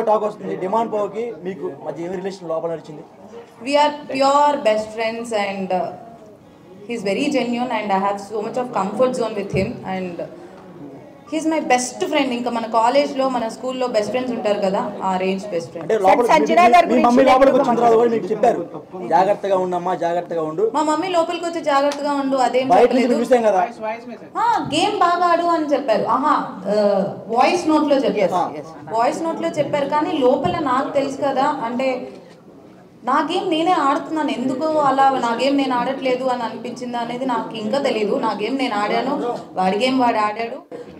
Talk వస్తుంది demand పోకి మీకు మధ్య ఏమి రిలేషన్ లోపల నడిచింది? We are pure best friends and he's very genuine and I have so much of comfort zone with him and he's my best friend. ఇంకా మన college లో మన స్కూల్లో బెస్ట్ ఫ్రెండ్స్ ఉంటారు కదా, ఆ రేంజ్ బెస్ట్ ఫ్రెండ్. అంటే మీ మమ్మీ లోపలికి వచ్చిన తర్వాత కూడా మీకు చెప్పారు జాగ్రత్తగా ఉండమ్మా, జాగ్రత్తగా ఉండు. మా మమ్మీ లోపలికి వచ్చి జాగ్రత్తగా ఉండు అదేం కదా, గేమ్ బాగా ఆడు అని చెప్పారు. వాయిస్ నోట్ లో చెప్పారు, వాయిస్ నోట్ లో చెప్పారు. కానీ లోపల నాకు తెలుసు కదా, అంటే నా గేమ్ నేనే ఆడుతున్నాను, ఎందుకు అలా నా గేమ్ నేను ఆడట్లేదు అని అనిపించింది అనేది నాకు ఇంకా తెలియదు. నా గేమ్ నేను ఆడాను, వాడి గేమ్ వాడు ఆడాడు.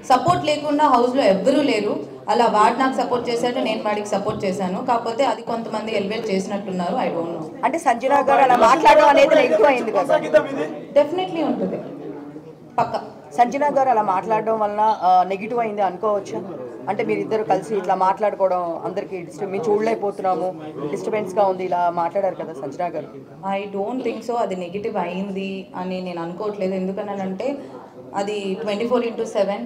సపోర్ట్ లేకుండా హౌస్లో ఎవ్వరూ లేరు. అలా వాడు నాకు సపోర్ట్ చేశాడు, నేను వాడికి సపోర్ట్ చేశాను. కాకపోతే అది కొంతమంది ఎలివేట్ చేసినట్టున్నారు. I don't know. అంటే సంజన గారు అలా మాట్లాడడం అనేది ఎక్కువ అయింది కదా? డెఫినెట్లీ ఉంటుంది, పక్క. సంజన గారు అలా మాట్లాడడం వలన నెగిటివ్ అయింది అనుకోవచ్చు. అంటే మీరిద్దరు కలిసి ఇట్లా మాట్లాడుకోవడం అందరికి మేము చూడలేకపోతున్నాము, డిస్టర్బెన్స్గా ఉంది, ఇలా మాట్లాడారు కదా సంజన గారు. ఐ డోంట్ థింక్ సో అది నెగిటివ్ అయింది అని నేను అనుకోవట్లేదు. ఎందుకనంటే అది 24/7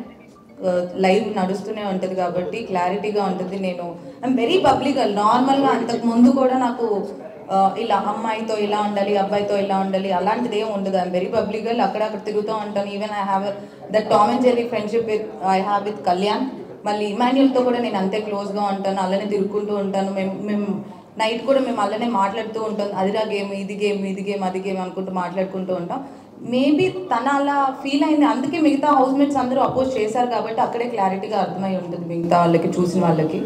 లైవ్ నడుస్తూనే ఉంటుంది కాబట్టి క్లారిటీగా ఉంటుంది. నేను ఐఎమ్ వెరీ పబ్లిక్. నార్మల్గా అంతకు ముందు కూడా నాకు ఇలా అమ్మాయితో ఇలా ఉండాలి, అబ్బాయితో ఇలా ఉండాలి అలాంటిది ఏమి ఉండదు. I'm very public. అక్కడక్కడ తిరుగుతూ ఉంటాను. Even I have the Tom and Jerry friendship I have with Kalyan. మళ్ళీ ఇమాన్యుల్తో కూడా నేను అంతే క్లోజ్గా ఉంటాను, అలానే తిరుగుకుంటూ ఉంటాను. మేము నైట్ కూడా మేము అలానే మాట్లాడుతూ ఉంటాం. అదిరా గేమ్, ఇది గేమ్, ఇది గేమ్, అది గేమ్ అనుకుంటూ మాట్లాడుకుంటూ ఉంటాం. మేబీ తన అలా ఫీల్ అయింది, అందుకే మిగతా హౌస్ మేట్స్ అందరూ అపోజ్ చేశారు కాబట్టి అక్కడే క్లారిటీగా అర్థమై ఉంటుంది మిగతా వాళ్ళకి, చూసిన వాళ్ళకి.